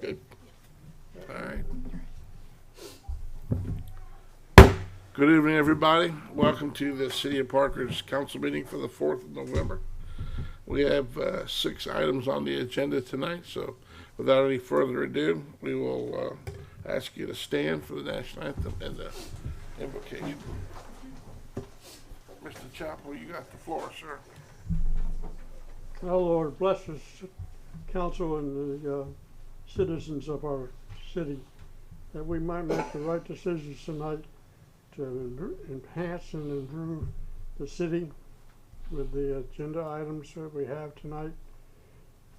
Good. All right. Good evening, everybody. Welcome to the City of Parker's council meeting for the 4th of November. We have 6 items on the agenda tonight, so without any further ado, we will ask you to stand for the national anthem and the invocation. Mr. Chappell, you got the floor, sir. Our Lord, bless us, council and the citizens of our city, that we might make the right decisions tonight to enhance and improve the city with the agenda items that we have tonight.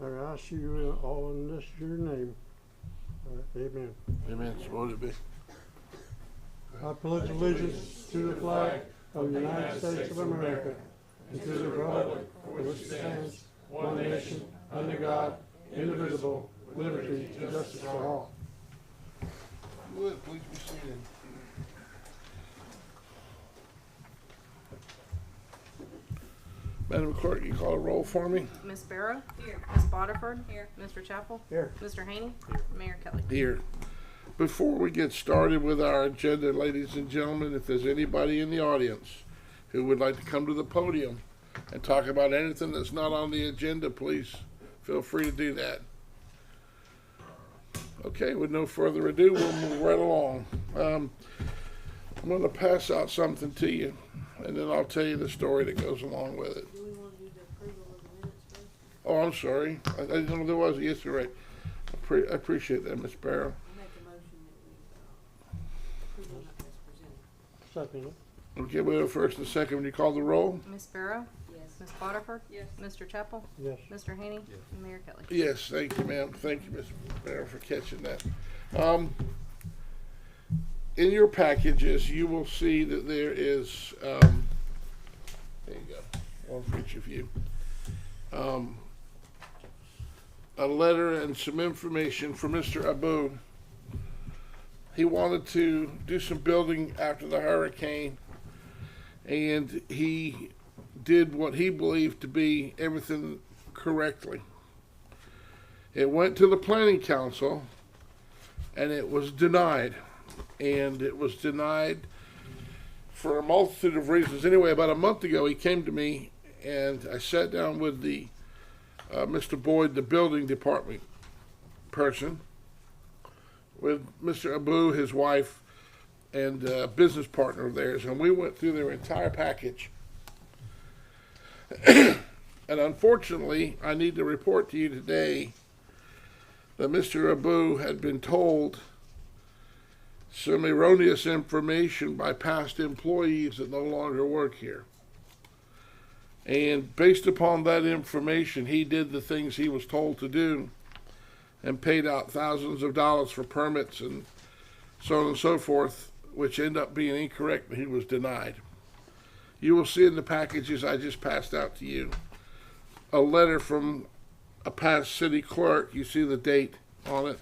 I ask you all in this your name. Amen. Amen. So what it be? I pledge allegiance to the flag of the United States of America and to the republic for which it stands, one nation, under God, indivisible, with liberty and justice for all. Would please be seated. Madam Clerk, you call a roll for me? Miss Barrow? Here. Miss Boterford? Here. Mr. Chappell? Here. Mr. Haney? Here. Mayor Kelly? Here. Before we get started with our agenda, ladies and gentlemen, if there's anybody in the audience who would like to come to the podium and talk about anything that's not on the agenda, please feel free to do that. Okay, with no further ado, we'll move right along. I'm going to pass out something to you, and then I'll tell you the story that goes along with it. Do we want to do the approval of the minutes first? Oh, I'm sorry. I didn't know there was. Yes, you're right. I appreciate that, Miss Barrow. I make a motion that we approve them as presented. Second. Okay, we have a first and a second. When you call the roll? Miss Barrow? Yes. Miss Boterford? Yes. Mr. Chappell? Yes. Mr. Haney? And Mayor Kelly? Yes, thank you, ma'am. Thank you, Ms. Barrow, for catching that. In your packages, you will see that there is, there you go, one for each of you, a letter and some information from Mr. Abu. He wanted to do some building after the hurricane, and he did what he believed to be everything correctly. It went to the planning council and it was denied. And it was denied for a multitude of reasons. Anyway, about a month ago, he came to me and I sat down with the Mr. Boyd, the building department person, with Mr. Abu, his wife, and a business partner of theirs, and we went through their entire package. And unfortunately, I need to report to you today that Mr. Abu had been told some erroneous information by past employees that no longer work here. And based upon that information, he did the things he was told to do and paid out thousands of dollars for permits and so on and so forth, which ended up being incorrect, and he was denied. You will see in the packages I just passed out to you a letter from a past city clerk. You see the date on it,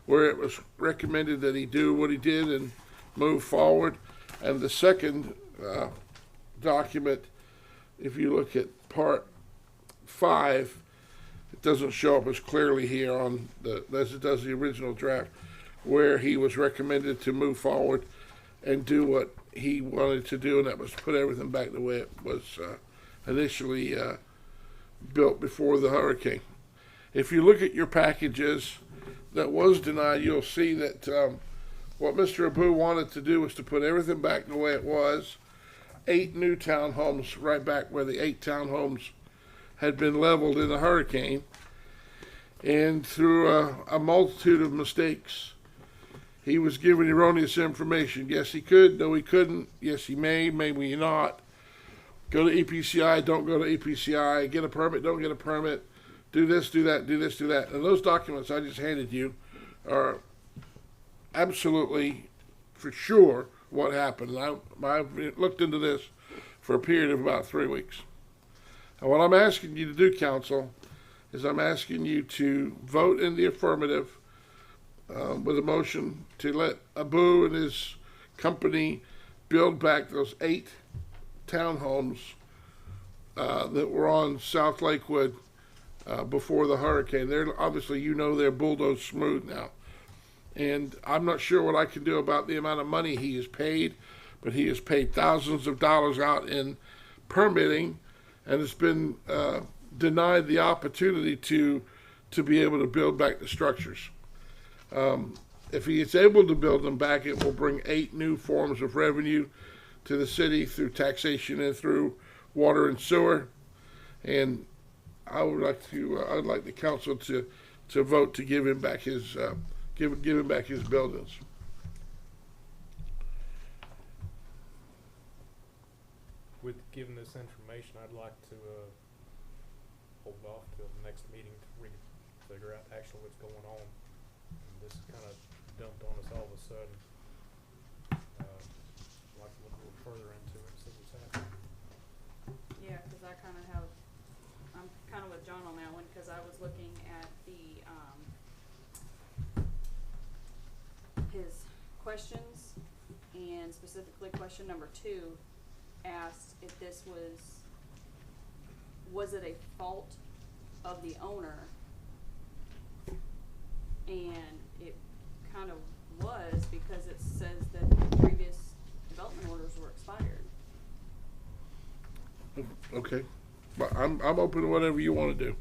where it was recommended that he do what he did and move forward. And the second document, if you look at part 5, it doesn't show up as clearly here on as it does the original draft, where he was recommended to move forward and do what he wanted to do, and that was put everything back the way it was initially built before the hurricane. If you look at your packages that was denied, you'll see that what Mr. Abu wanted to do was to put everything back the way it was. 8 new townhomes right back where the 8 townhomes had been leveled in the hurricane. And through a multitude of mistakes, he was given erroneous information. Yes, he could. No, he couldn't. Yes, he may. Maybe not. Go to EPCI. Don't go to EPCI. Get a permit. Don't get a permit. Do this, do that, do this, do that. And those documents I just handed you are absolutely for sure what happened. And I've looked into this for a period of about 3 weeks. And what I'm asking you to do, council, is I'm asking you to vote in the affirmative with a motion to let Abu and his company build back those 8 townhomes that were on South Lakewood before the hurricane. They're obviously, they're bulldozed smooth now. And I'm not sure what I can do about the amount of money he has paid, but he has paid thousands of dollars out in permitting and has been denied the opportunity to be able to build back the structures. If he is able to build them back, it will bring 8 new forms of revenue to the city through taxation and through water and sewer. And I'd like the council to vote to give him back his give him back his buildings. With given this information, I'd like to hold off till the next meeting to figure out actually what's going on. And this kind of dumped on us all of a sudden. I'd like to look a little further into it and see what's happening. Yeah, cause I'm kinda with John on that one, cause I was looking at his questions, and specifically question number 2 asked if this was it a fault of the owner? And it kind of was, because it says that the previous development orders were expired. Okay, but I'm open to whatever you want to do.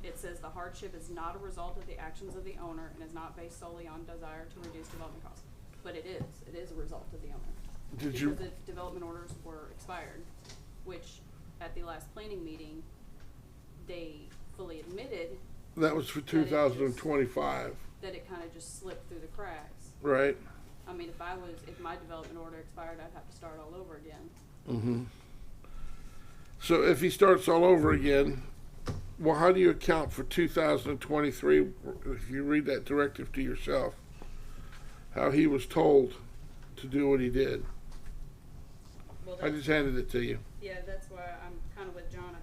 It says the hardship is not a result of the actions of the owner and is not based solely on desire to reduce development costs. But it is a result of the owner. Did Because you? the development orders were expired, which at the last planning meeting, they fully admitted That was for 2025, that it kinda just slipped through the cracks. right? I mean, if my development order expired, I'd have to start all over again. Mm-hmm. So if he starts all over again, well, how do you account for 2023? If you read that directive to yourself, how he was told to do what he did. Well, I just handed it to you. yeah, that's why I'm kinda with John. I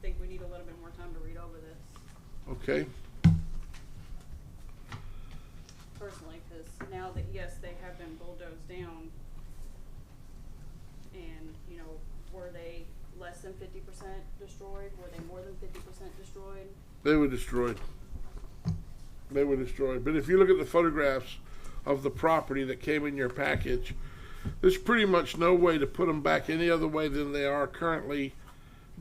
think we need a little bit more time to read over this. Okay. Personally, because now that, yes, they have been bulldozed down, and, were they less than 50% destroyed? Were they more than 50% destroyed? They were destroyed. They were destroyed. But if you look at the photographs of the property that came in your package, there's pretty much no way to put them back any other way than they are currently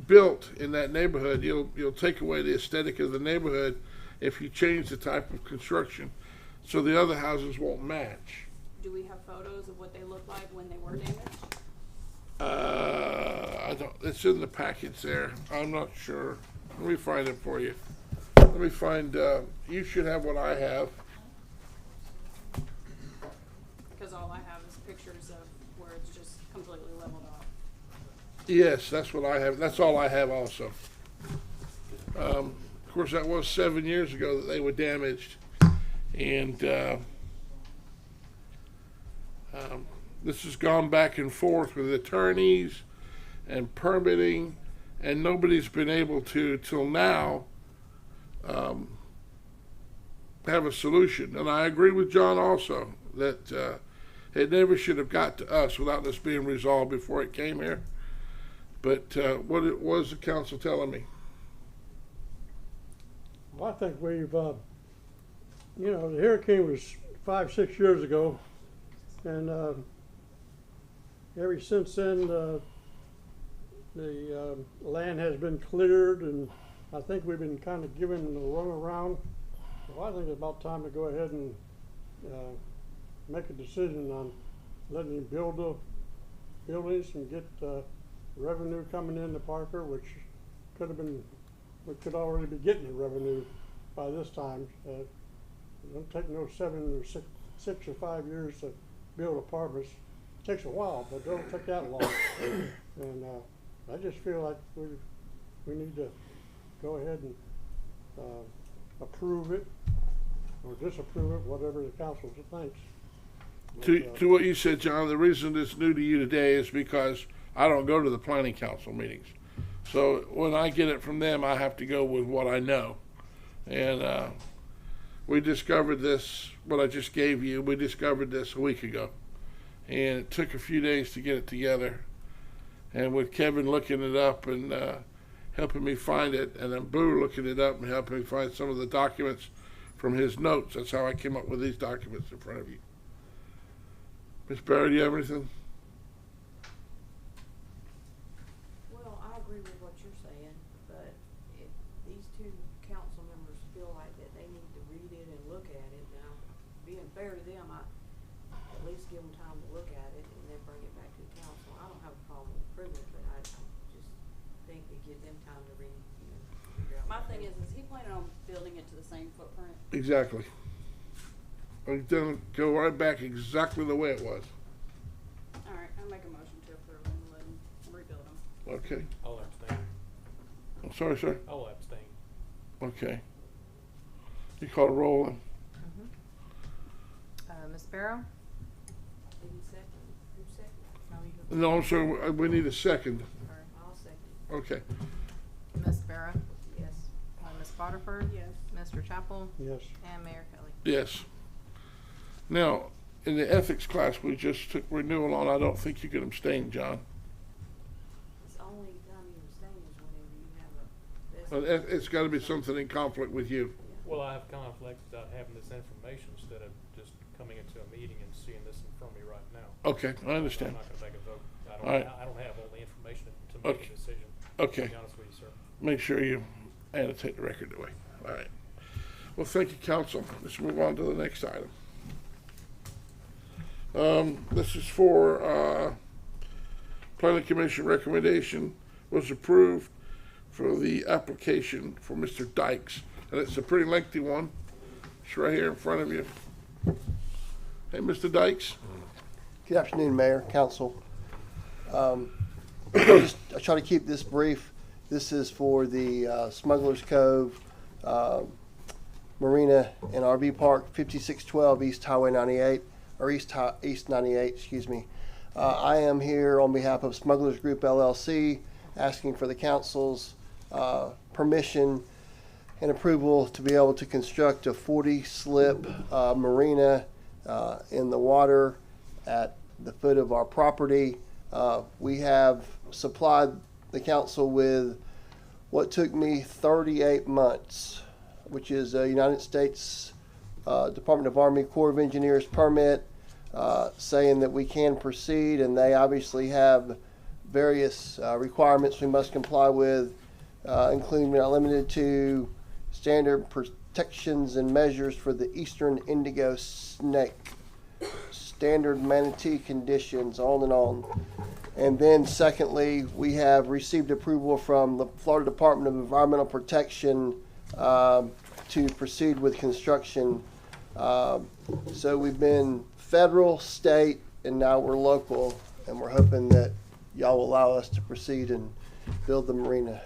built in that neighborhood. You'll take away the aesthetic of the neighborhood if you change the type of construction, so the other houses won't match. Do we have photos of what they looked like when they were damaged? I don't. It's in the package there. I'm not sure. Let me find it for you. Let me find. You should have what I have. Because all I have is pictures of where it's just completely leveled off. Yes, that's what I have. That's all I have also. Of course, that was 7 years ago that they were damaged. And this has gone back and forth with attorneys and permitting, and nobody's been able to, till now, have a solution. And I agree with John also that it never should have got to us without this being resolved before it came here. But what was the council telling me? Well, I think we've, the hurricane was 5-6 years ago, and ever since then, the land has been cleared, and I think we've been kind of given the runaround. So I think it's about time to go ahead and make a decision on letting him build the buildings and get revenue coming into Parker, which we could already be getting the revenue by this time. It don't take no 7 or 6 or 5 years to build apartments. It takes a while, but it don't take that long. And I just feel like we need to go ahead and approve it or disapprove it, whatever the council thinks. To what you said, John, the reason it's new to you today is because I don't go to the planning council meetings. So when I get it from them, I have to go with what I know. And we discovered this, what I just gave you, we discovered this a week ago. And it took a few days to get it together. And with Kevin looking it up and helping me find it, and then Boo looking it up and helping me find some of the documents from his notes. That's how I came up with these documents in front of you. Ms. Barry, do you have anything? Well, I agree with what you're saying, but if these two council members feel like that they need to read it and look at it, now, being fair to them, I at least give them time to look at it and then bring it back to the council. I don't have a problem with approving it, but I just think we give them time to read, figure out. My what thing they- is he planning on building it to the same footprint? Exactly. I'm gonna go right back exactly the way it was. Alright, I'll make a motion to approve them and let him rebuild them. Okay. I'll abstain. I'm sorry, sir. I'll abstain. Okay. You call a roll then? Ms. Barrow? Did he second? Who seconded? No, you No, sir, we need a second. I'll second. Okay. Ms. Barrow? Yes. Ms. Boterford? Yes. Mr. Chapel? Yes. And Mayor Kelly. Yes. Now, in the ethics class we just took renewal on, I don't think you can abstain, John. It's the only time you abstain is whenever you have a. But it's gotta be something in conflict with you. Well, I have conflict without having this information instead of just coming into a meeting and seeing this in front of me right now. Okay, I understand. I'm not gonna make a vote. All right. I don't have all the information to make Okay. a decision. Okay. To be honest with you, sir. Make sure you annotate the record that way. All right. Well, thank you, council. Let's move on to the next item. This is for, planning commission recommendation was approved for the application for Mr. Dykes. And it's a pretty lengthy one. It's right here in front of you. Hey, Mr. Dykes. Good afternoon, Mayor, Council. I'll try to keep this brief. This is for the Smuggler's Cove Marina and RV Park, 5612 East Highway 98, or East 98, excuse me. I am here on behalf of Smugglers Group LLC, asking for the council's permission and approval to be able to construct a 40-slip marina in the water at the foot of our property. We have supplied the council with what took me 38 months, which is a United States Department of Army Corps of Engineers permit, saying that we can proceed, and they obviously have various requirements we must comply with, including but not limited to standard protections and measures for the eastern indigo snake, standard manatee conditions, on and on. And then secondly, we have received approval from the Florida Department of Environmental Protection to proceed with construction. So we've been federal, state, and now we're local, and we're hoping that y'all will allow us to proceed and build the marina.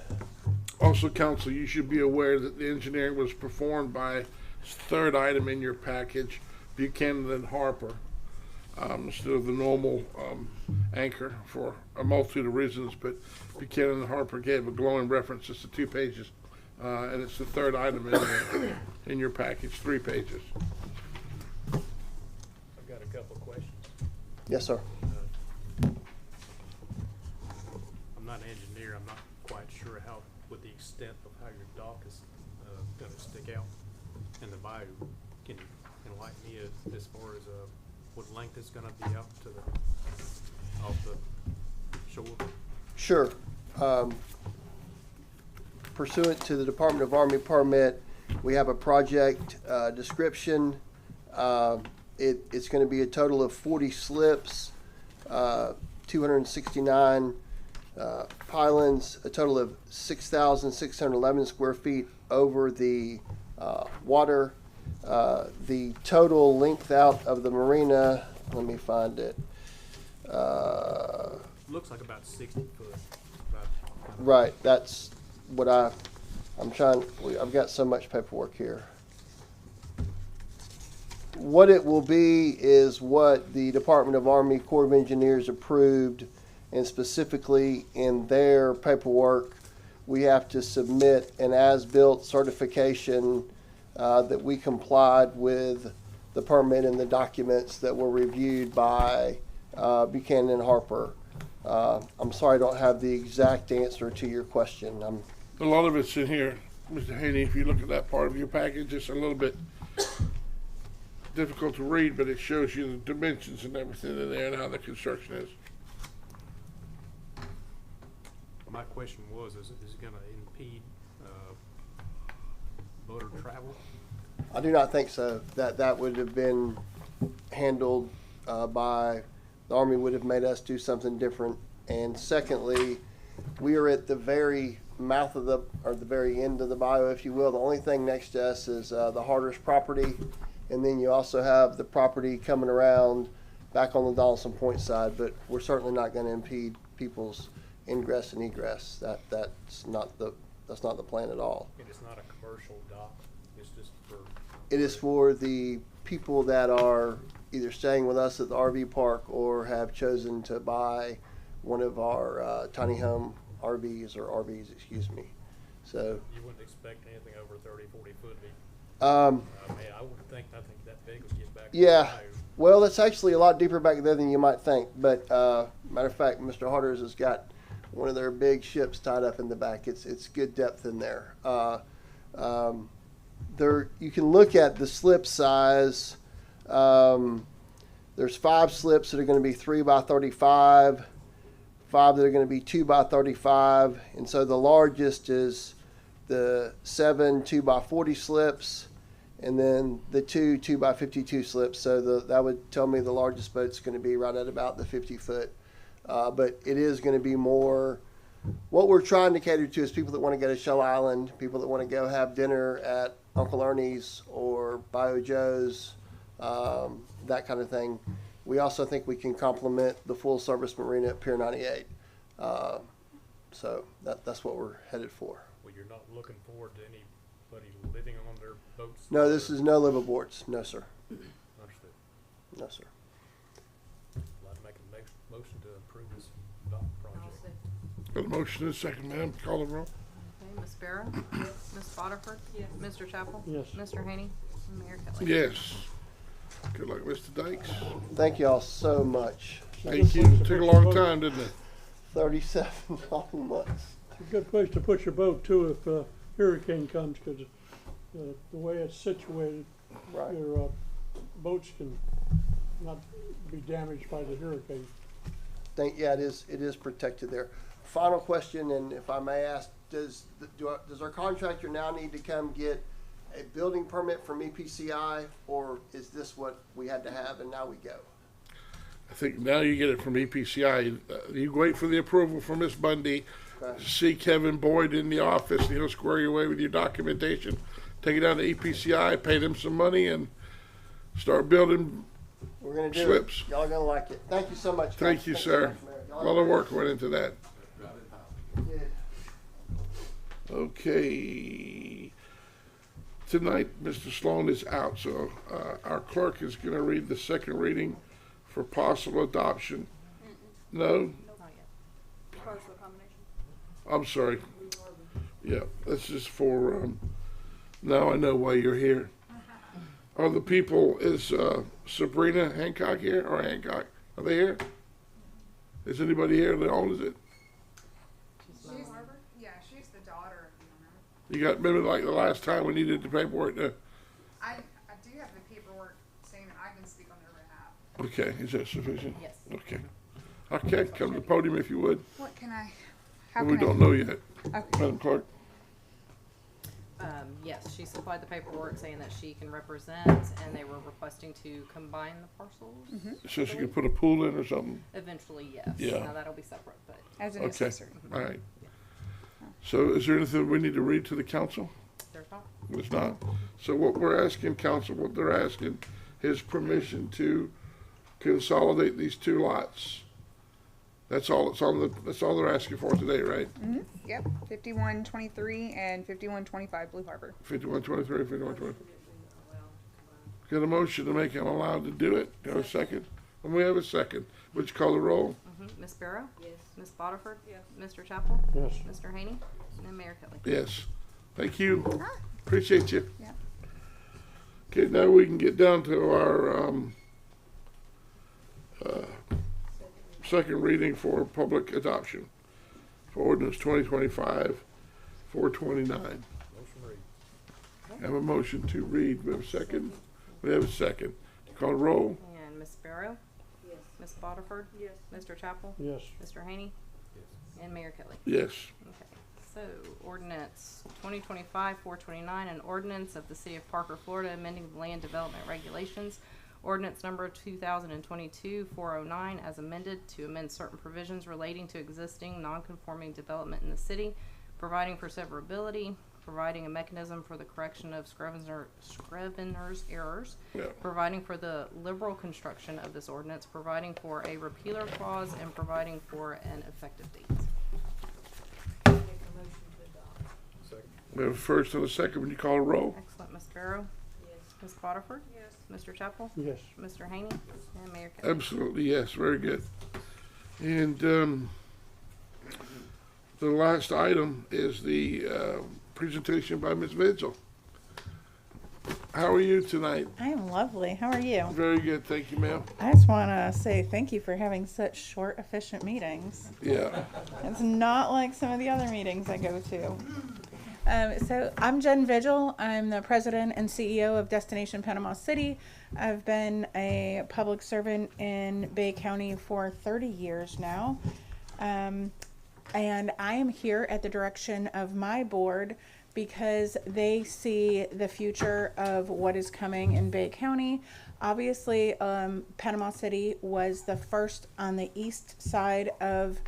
Also, council, you should be aware that the engineering was performed by third item in your package, Buchanan and Harper, instead of the normal anchor for a multitude of reasons, but Buchanan and Harper gave a glowing reference. It's the 2 pages, and it's the third item in your package, 3 pages. I've got a couple of questions. Yes, sir. I'm not an engineer. I'm not quite sure what the extent of how your dock is going to stick out in the bayou. Can you enlighten me as far as what length it's going to be out to off the shore? Sure. Pursuant to the Department of Army permit, we have a project description. It's going to be a total of 40 slips, 269 pylons, a total of 6,611 square feet over the water. The total length out of the marina, let me find it. Looks like about 60 foot. Right, that's what I'm trying, I've got so much paperwork here. What it will be is what the Department of Army Corps of Engineers approved, and specifically in their paperwork, we have to submit an as-built certification that we complied with the permit and the documents that were reviewed by Buchanan and Harper. I'm sorry I don't have the exact answer to your question. A lot of it's in here, Mr. Haney. If you look at that part of your package, it's a little bit difficult to read, but it shows you the dimensions and everything in there and how the construction is. My question was, is it gonna impede, boater travel? I do not think so. That would have been handled by, the Army would have made us do something different. And secondly, we are at the very mouth of or the very end of the bayou, if you will. The only thing next to us is the Harders property. And then you also have the property coming around back on the Donaldson Point side, but we're certainly not gonna impede people's ingress and egress. That's not the plan at all. And it's not a commercial dock, it's just for. It is for the people that are either staying with us at the RV park or have chosen to buy one of our tiny home RVs, excuse me. So, You wouldn't expect anything over 30, 40 foot. um, I mean, I wouldn't think nothing that big would get back. to the yeah, bayou. well, it's actually a lot deeper back there than you might think. But matter of fact, Mr. Harders has got one of their big ships tied up in the back. It's good depth in there. There, you can look at the slip size. There's 5 slips that are going to be 3 by 35, 5 that are going to be 2 by 35, and so the largest is the 7 2 by 40 slips, and then the 2 by 52 slips. So that would tell me the largest boat's going to be right at about the 50 foot. But it is going to be more. What we're trying to cater to is people that want to go to Shell Island, people that want to go have dinner at Uncle Ernie's or Bio Joe's, that kind of thing. We also think we can complement the full service marina at Pier 98. So that's what we're headed for. Well, you're not looking forward to anybody living on their boats? No, this is no liveaboards. No, sir. Understood. No, sir. I'd like to make a motion to approve this dock project. Got a motion and a second, ma'am. Call the roll. Okay, Ms. Barrow? Ms. Boderford? Yes. Mr. Chapel? Yes. Mr. Haney? And Mayor Kelly? Yes. Good luck, Mr. Dykes. Thank you all so much. Thank you. It took a long time, didn't it? 37 long months. It's a good place to put your boat too if a hurricane comes, because the way it's situated, Right. your boats can not be damaged by the hurricane. Yeah, it is protected there. Final question, and if I may ask, does our contractor now need to come get a building permit from EPCI, or is this what we had to have and now we go? I think now you get it from EPCI. You wait for the approval from Miss Bundy. Okay. See Kevin Boyd in the office, and he'll square you away with your documentation. Take it down to EPCI, pay them some money, and start building. We're gonna do Slips. it. Y'all gonna like it. Thank you so much. guys. Thank you, Thanks sir. so much, Mayor. A Y'all lot of work went into that. did. Okay. Tonight, Mr. Sloan is out, so our clerk is going to read the second reading for possible adoption. No? Not yet. Partial combination. I'm sorry. Yeah, this is for, now I know why you're here. Are the people, is Sabrina Hancock here, or Hancock? Are they here? Is anybody here that owns it? She's, yeah, she's the daughter of the owner. You got, remember like the last time we needed the paperwork to, I do have the paperwork saying that I can speak on their behalf. okay, is that sufficient? Yes. Okay. Okay, come to the podium if you would. What can I, how We can don't know yet, I? Okay. Madam Clerk. Yes, she supplied the paperwork saying that she can represent, and they were requesting to combine the parcels. So she could put a pool in or something? Eventually, yes. Yeah. Now that'll be separate, but As an Okay, accessory. all right. So is there anything we need to read to the council? there's not. It's not. So what we're asking council, what they're asking is permission to consolidate these two lots. That's all it's on that's all they're asking for today, right? Yep, 5123 and 5125 Blue Harbor. 5123, 5120. Get a motion to make him allowed to do it. Got a second? And we have a second. Would you call the roll? Ms. Barrow? Yes. Ms. Boderford? Yes. Mr. Chapel? Yes. Mr. Haney? And Mayor Kelly? Yes. Thank you. Appreciate you. Yeah. Okay, now we can get down to our second reading for public adoption for ordinance 2025-5 429. Motion read. Have a motion to read. We have a second? We have a second. Call roll. And Ms. Sparrow, Yes. Ms. Botiford, Yes. Mr. Chapel, Yes. Mr. Haney, Yes. and Mayor Kelly. Yes. Okay, so ordinance 2025-429, an ordinance of the City of Parker, Florida, amending the land development regulations. Ordinance number 2022-409 as amended to amend certain provisions relating to existing non-conforming development in the city, providing for severability, providing a mechanism for the correction of Scrivener's errors, Yeah. providing for the liberal construction of this ordinance, providing for a repealer clause, and providing for an effective date. Make a motion to adopt. Second. We have a first and a second. When you call roll. Excellent, Ms. Sparrow, Yes. Ms. Botiford, Yes. Mr. Chapel, Yes. Mr. Haney, and Mayor Kelly. Absolutely, yes. Very good. And the last item is the presentation by Ms. Vigil. How are you tonight? I am lovely. How are you? Very good. Thank you, ma'am. I just want to say thank you for having such short, efficient meetings. Yeah. It's not like some of the other meetings I go to. So I'm Jen Vigil. I'm the president and CEO of Destination Panama City. I've been a public servant in Bay County for 30 years now. And I am here at the direction of my board because they see the future of what is coming in Bay County. Obviously, Panama City was the first on the east side of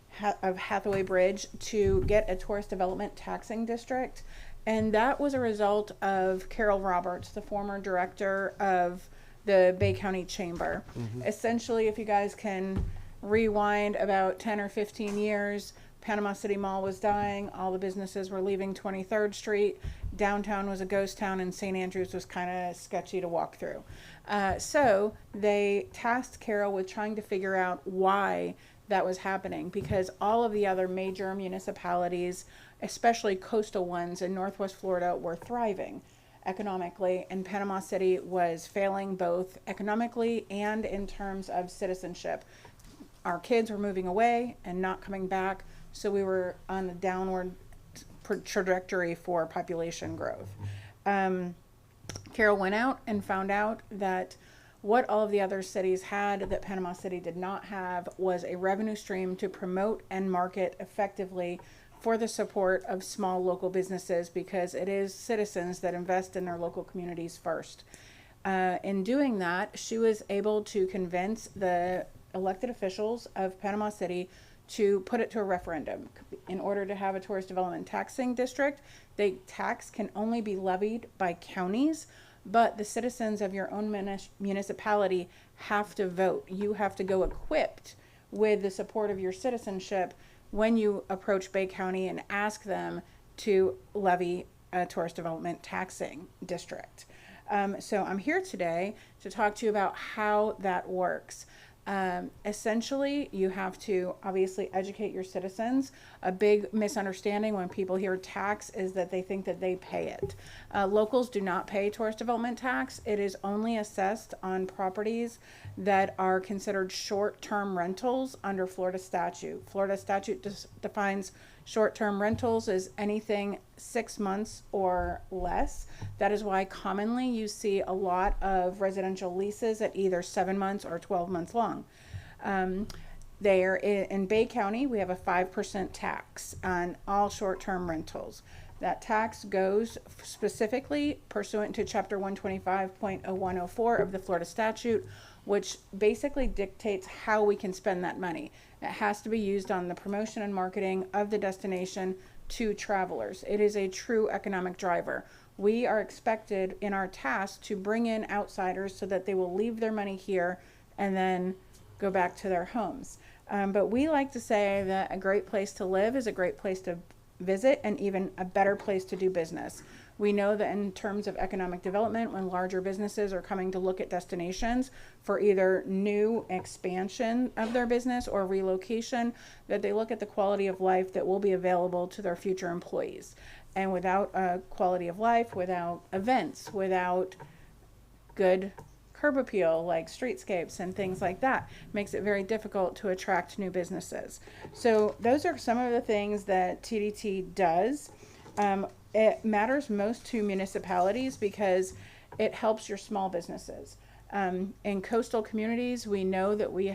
Hathaway Bridge to get a tourist development taxing district. And that was a result of Carol Roberts, the former director of the Bay County Chamber. Essentially, if you guys can rewind about 10 or 15 years, Panama City Mall was dying. All the businesses were leaving 23rd Street. Downtown was a ghost town, and St. Andrews was kind of sketchy to walk through. So they tasked Carol with trying to figure out why that was happening, because all of the other major municipalities, especially coastal ones in Northwest Florida, were thriving economically, and Panama City was failing both economically and in terms of citizenship. Our kids were moving away and not coming back, so we were on a downward trajectory for population growth. Carol went out and found out that what all of the other cities had that Panama City did not have was a revenue stream to promote and market effectively for the support of small local businesses, because it is citizens that invest in their local communities first. In doing that, she was able to convince the elected officials of Panama City to put it to a referendum. In order to have a tourist development taxing district, the tax can only be levied by counties, but the citizens of your own municipality have to vote. You have to go equipped with the support of your citizenship when you approach Bay County and ask them to levy a tourist development taxing district. So I'm here today to talk to you about how that works. Essentially, you have to obviously educate your citizens. A big misunderstanding when people hear tax is that they think that they pay it. Locals do not pay tourist development tax. It is only assessed on properties that are considered short-term rentals under Florida statute. Florida statute defines short-term rentals as anything 6 months or less. That is why commonly you see a lot of residential leases at either 7 months or 12 months long. There in Bay County, we have a 5% tax on all short-term rentals. That tax goes specifically pursuant to Chapter 125.0104 of the Florida statute, which basically dictates how we can spend that money. It has to be used on the promotion and marketing of the destination to travelers. It is a true economic driver. We are expected in our task to bring in outsiders so that they will leave their money here and then go back to their homes. But we like to say that a great place to live is a great place to visit, and even a better place to do business. We know that in terms of economic development, when larger businesses are coming to look at destinations for either new expansion of their business or relocation, that they look at the quality of life that will be available to their future employees. And without a quality of life, without events, without good curb appeal like streetscapes and things like that, makes it very difficult to attract new businesses. So those are some of the things that TDT does. It matters most to municipalities because it helps your small businesses. In coastal communities, we know that we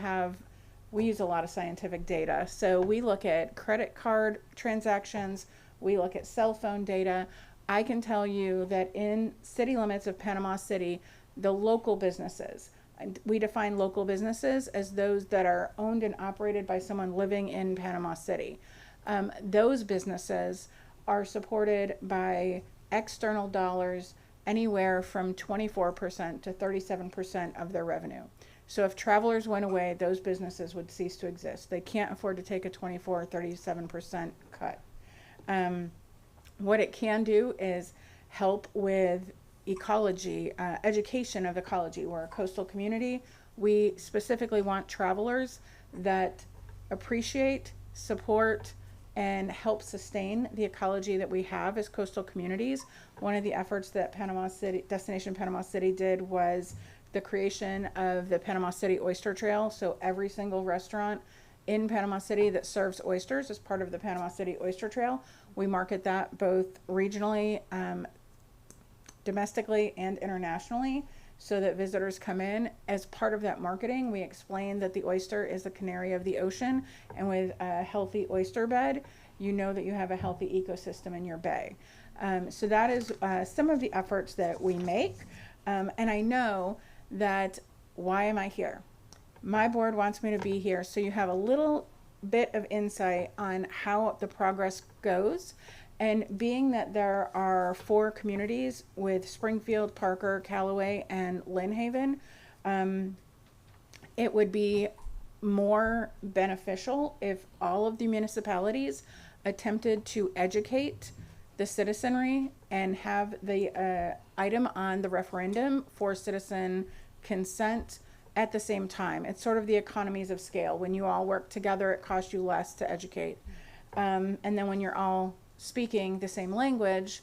use a lot of scientific data. So we look at credit card transactions, we look at cell phone data. I can tell you that in city limits of Panama City, the local businesses, and we define local businesses as those that are owned and operated by someone living in Panama City. Those businesses are supported by external dollars anywhere from 24% to 37% of their revenue. So if travelers went away, those businesses would cease to exist. They can't afford to take a 24 or 37% cut. What it can do is help with ecology, education of ecology. We're a coastal community. We specifically want travelers that appreciate, support, and help sustain the ecology that we have as coastal communities. One of the efforts that Destination Panama City did was the creation of the Panama City Oyster Trail. So every single restaurant in Panama City that serves oysters is part of the Panama City Oyster Trail. We market that both regionally, domestically, and internationally, so that visitors come in. As part of that marketing, we explain that the oyster is the canary of the ocean, and with a healthy oyster bed, you know that you have a healthy ecosystem in your bay. So that is some of the efforts that we make. And I know that, why am I here? My board wants me to be here so you have a little bit of insight on how the progress goes. And being that there are 4 communities with Springfield, Parker, Callaway, and Lynn Haven, it would be more beneficial if all of the municipalities attempted to educate the citizenry and have the item on the referendum for citizen consent at the same time. It's sort of the economies of scale. When you all work together, it costs you less to educate. And then when you're all speaking the same language,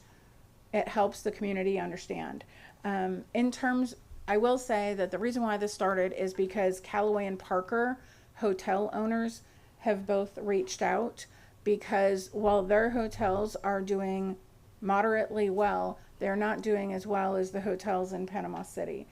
it helps the community understand. I will say that the reason why this started is because Callaway and Parker hotel owners have both reached out, because while their hotels are doing moderately well, they're not doing as well as the hotels in Panama City.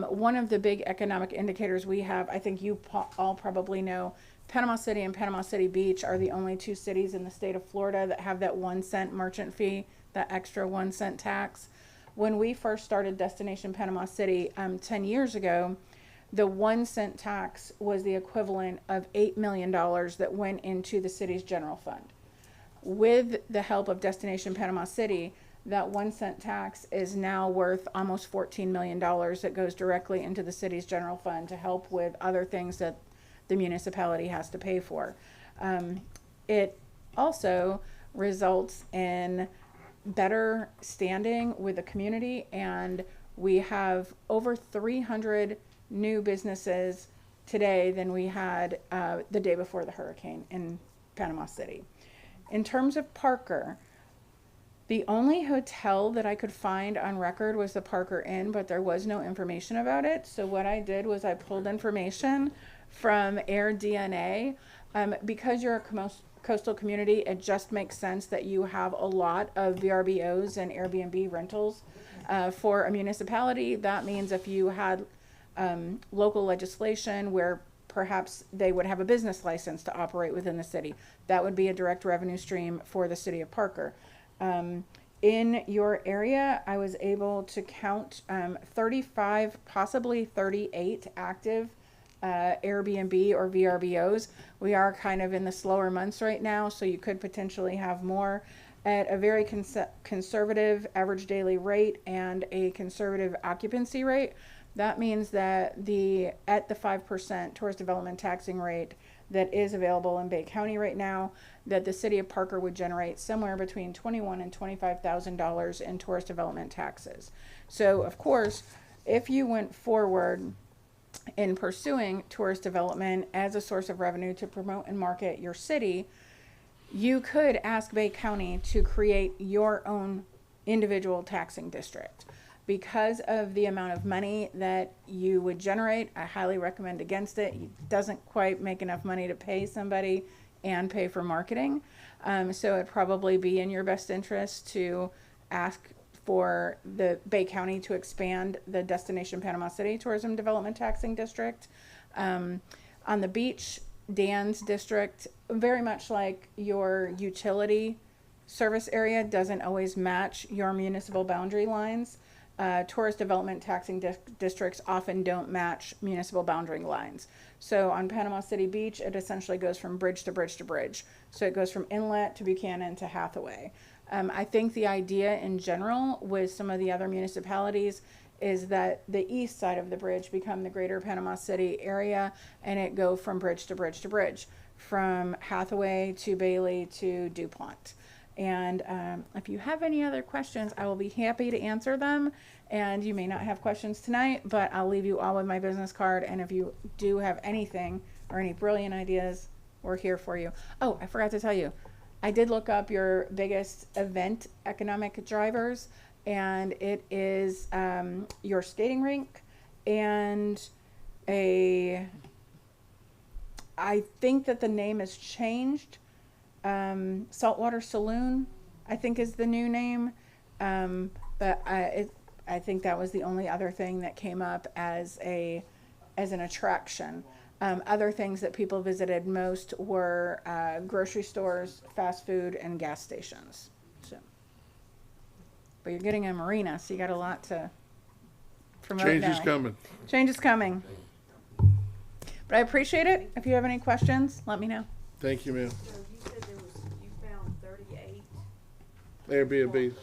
One of the big economic indicators we have, I think you all probably know, Panama City and Panama City Beach are the only 2 cities in the state of Florida that have that 1 cent merchant fee, that extra 1 cent tax. When we first started Destination Panama City 10 years ago, the 1 cent tax was the equivalent of $8 million that went into the city's general fund. With the help of Destination Panama City, that 1 cent tax is now worth almost $14 million that goes directly into the city's general fund to help with other things that the municipality has to pay for. It also results in better standing with the community, and we have over 300 new businesses today than we had the day before the hurricane in Panama City. In terms of Parker, the only hotel that I could find on record was the Parker Inn, but there was no information about it. So what I did was I pulled information from AirDNA. Because you're a coastal community, it just makes sense that you have a lot of VRBOs and Airbnb rentals. For a municipality, that means if you had local legislation where perhaps they would have a business license to operate within the city, that would be a direct revenue stream for the city of Parker. In your area, I was able to count 35, possibly 38 active Airbnb or VRBOs. We are kind of in the slower months right now, so you could potentially have more at a very conservative average daily rate and a conservative occupancy rate. That means that at the 5% tourist development taxing rate that is available in Bay County right now, that the city of Parker would generate somewhere between $21,000 and $25,000 in tourist development taxes. So, of course, if you went forward in pursuing tourist development as a source of revenue to promote and market your city, you could ask Bay County to create your own individual taxing district. Because of the amount of money that you would generate, I highly recommend against it. It doesn't quite make enough money to pay somebody and pay for marketing. So it'd probably be in your best interest to ask for the Bay County to expand the Destination Panama City Tourism Development Taxing District. On the beach, Dan's district, very much like your utility service area, doesn't always match your municipal boundary lines. Tourist development taxing districts often don't match municipal boundary lines. So on Panama City Beach, it essentially goes from bridge to bridge to bridge. So it goes from Inlet to Buchanan to Hathaway. I think the idea in general with some of the other municipalities is that the east side of the bridge become the greater Panama City area, and it go from bridge to bridge to bridge, from Hathaway to Bailey to DuPont. And if you have any other questions, I will be happy to answer them. And you may not have questions tonight, but I'll leave you all with my business card. And if you do have anything or any brilliant ideas, we're here for you. Oh, I forgot to tell you, I did look up your biggest event economic drivers, and it is your skating rink and I think that the name has changed. Saltwater Saloon, I think, is the new name. But I think that was the only other thing that came up as an attraction. Other things that people visited most were grocery stores, fast food, and gas stations. So, but you're getting a marina, so you got a lot to promote. Change is now. coming. Change is coming. But I appreciate it. If you have any questions, let me know. Thank you, ma'am. So you said you found 38? Airbnbs.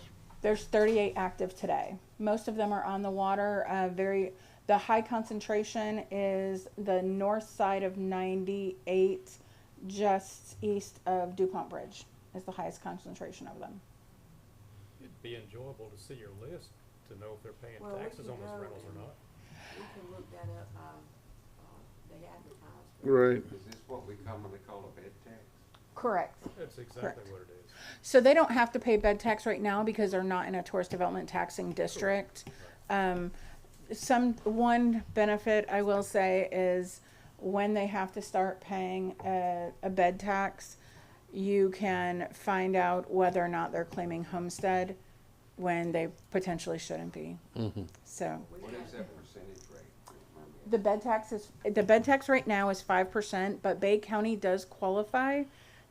There's 38 active today. Most of them are on the water. The high concentration is the north side of 98, just east of DuPont Bridge, is the highest concentration of them. It'd be enjoyable to see your list to know if they're paying Well, we taxes can on those go rentals or and- not. We can look that up, they advertise. Right. Is this what we commonly call a bed tax? Correct. That's exactly Correct. what it is. So they don't have to pay bed tax right now because they're not in a tourist development taxing district. One benefit I will say is when they have to start paying a bed tax, you can find out whether or not they're claiming homestead when they potentially shouldn't be. So What is that percentage rate? Remind me. the bed tax right now is 5%, but Bay County does qualify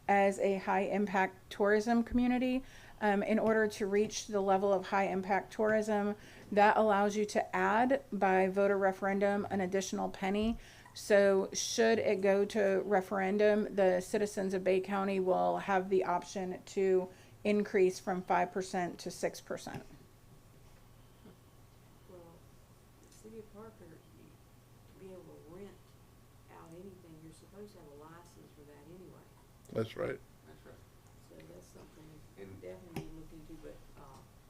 as a high impact tourism community. In order to reach the level of high impact tourism, that allows you to add by voter referendum an additional penny. So should it go to referendum, the citizens of Bay County will have the option to increase from 5% to 6%. Well, the city of Parker, to be able to rent out anything, you're supposed to have a license for that anyway. That's right. That's right. So that's something we And- definitely need to look into, but,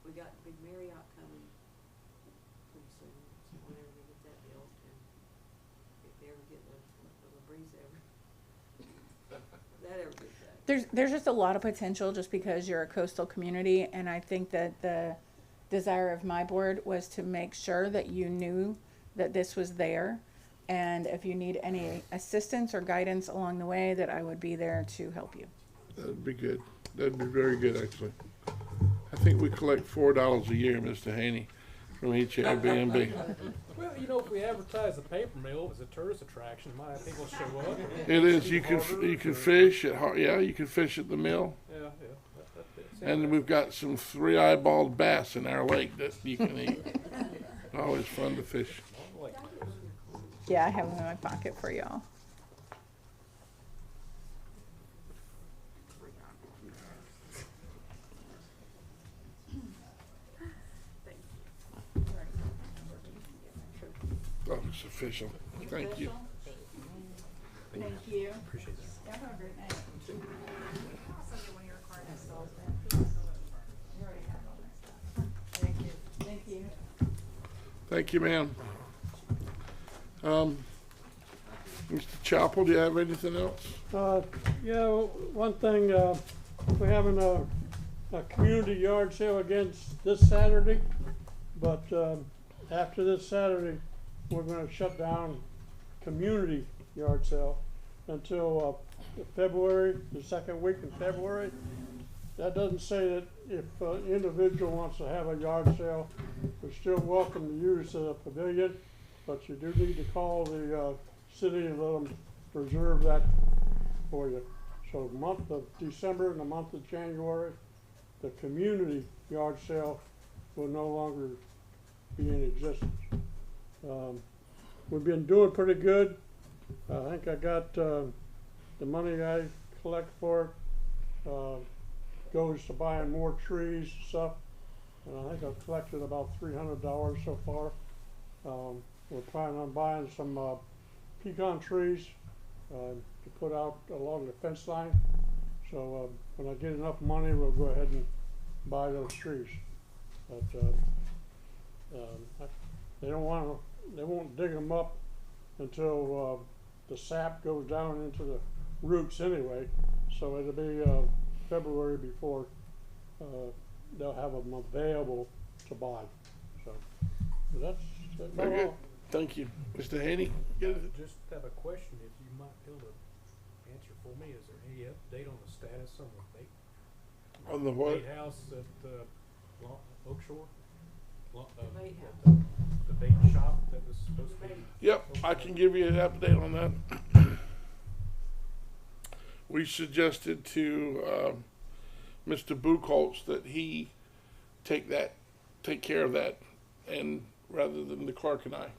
we got the big Marriott coming pretty soon, so whenever we get that built, and if they ever get the breeze ever, that ever gets that. There's just a lot of potential just because you're a coastal community, and I think that the desire of my board was to make sure that you knew that this was there, and if you need any assistance or guidance along the way, that I would be there to help you. That'd be good. That'd be very good, actually. I think we collect $4 a year, Mr. Haney, from each Airbnb. Well, you know, if we advertise the paper mill as a tourist attraction, might have people show up. It is. You Harbor can or- fish at you can fish at the mill, Yeah, yeah. That and sounds we've got some 3-eyeballed bass in our lake that you can eat. Always fun to fish. like Yeah, I have them in my pocket for y'all. Oh, it's official. Thank you. Thank you. appreciate that. Have a great night. I'll send you one of your cards. Thank you. Thank you. Thank you, ma'am. Mr. Chapel, do you have anything else? Yeah, one thing, we're having a community yard sale against this Saturday, but, after this Saturday, we're gonna shut down community yard sale until, February, the second week in February. That doesn't say that if an individual wants to have a yard sale, they're still welcome to use the pavilion, but you do need to call the city and let them reserve that for you. So the month of December and the month of January, the community yard sale will no longer be in existence. We've been doing pretty good. I think I got the money I collect for it goes to buying more trees and stuff. And I think I've collected about $300 so far. We're planning on buying some pecan trees to put out along the fence line. So when I get enough money, we'll go ahead and buy those trees. But they won't dig them up until the sap goes down into the roots anyway. So it'll be February before they'll have them available to buy. So that's Very about good. all. Thank you. Mr. Haney? I just have a question, if you might be able to answer for me. Is there any update on the status on the bait, On the what? bait house at Oak Shore? The bait house. The bait shop that was supposed to be. Yep, I can give you an update on that. We suggested to Mr. Buchholz that he take care of that, and rather than the clerk and I.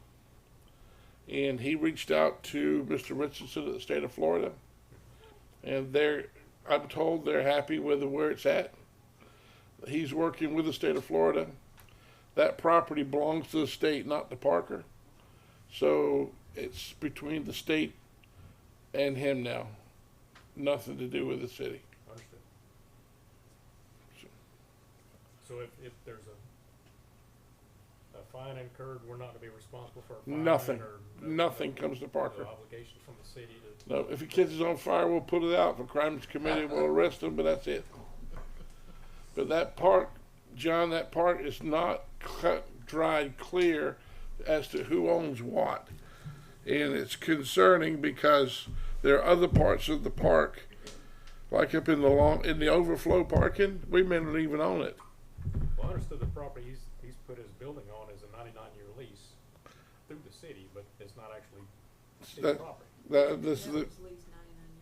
And he reached out to Mr. Richardson of the state of Florida, and I'm told they're happy with where it's at. He's working with the state of Florida. That property belongs to the state, not to Parker. So it's between the state and him now. Nothing to do with the city. Understood. So if there's a fine incurred, we're not gonna be responsible for a fine? Nothing. Or Nothing comes to Parker. No obligation from the city to? No, if he catches on fire, we'll put it out. If a crimes committee, we'll arrest him, but that's it. But that part, John, that part is not cut, dried, clear as to who owns what. And it's concerning because there are other parts of the park, like up in the overflow parking, we may not even own it. Well, I understood the property he's put his building on is a 99-year lease through the city, but it's not actually city That- property. This is That the, was leased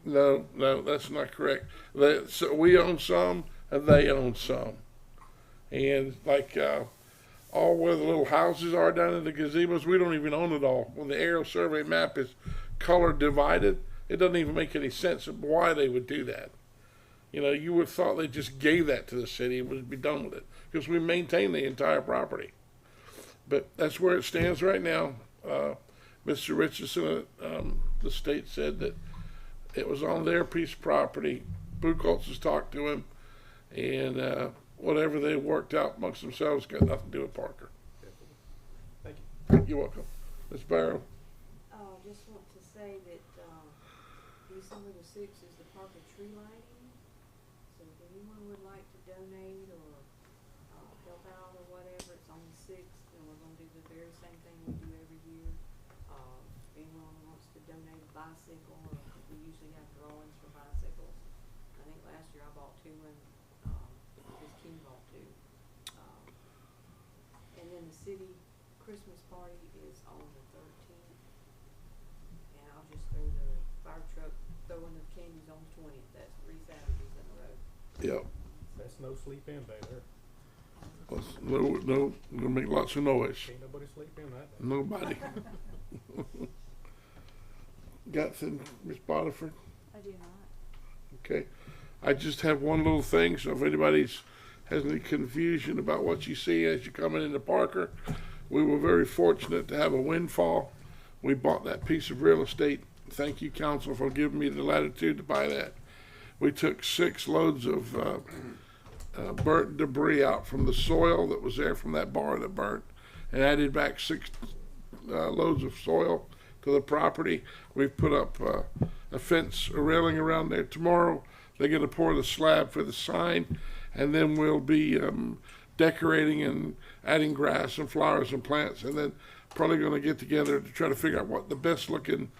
99 no, that's not correct. So we own some and they own some. And like, all where the little houses are down in the gazebos, we don't even own it all. When the aerial survey map is color divided, it doesn't even make any sense of why they would do that. You know, you would have thought they just gave that to the city and would be done with it, because we maintain the entire property. But that's where it stands right now. Mr. Richardson, the state said that it was on their piece of property. Buchholz has talked to him, and whatever they worked out amongst themselves got nothing to do with Parker. Thank you. You're welcome. Ms. Barrow? Just want to say that, December the 6th is the Parker tree lighting. So if anyone would like to donate or, help out or whatever, it's on the 6th, and we're gonna do the very same thing we do every year. If anyone wants to donate a bicycle, or we usually have drawings for bicycles. I think last year I bought 2 and, Ms. King bought 2. And then the city Christmas party is on the 13th. And I'll just throw the fire truck throwing the candies on the 20th. That's 3 Saturdays in a row. Yep. That's no sleep in day there. No, gonna make lots of noise. Can't nobody sleep in that day. Nobody. Got them, Ms. Boniford? I do not. Okay. I just have one little thing, so if anybody's has any confusion about what you see as you're coming into Parker, we were very fortunate to have a windfall. We bought that piece of real estate. Thank you, council, for giving me the latitude to buy that. We took 6 loads of burnt debris out from the soil that was there from that bar that burnt, and added back 6 loads of soil to the property. We've put up a fence, a railing around there. Tomorrow they're going to pour the slab for the sign, and then we'll be decorating and adding grass and flowers and plants, and then probably going to get together to try to figure out what the best looking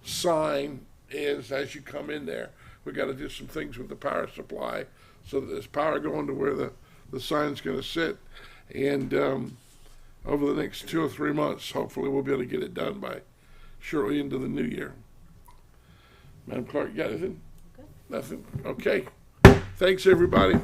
sign is as you come in there. we gotta do some things with the power supply so that there's power going to where the sign's gonna sit. And, over the next 2 or 3 months, hopefully we'll be able to get it done by shortly into the new year. Madam Clerk, you got anything? Nothing? Okay. Thanks, everybody.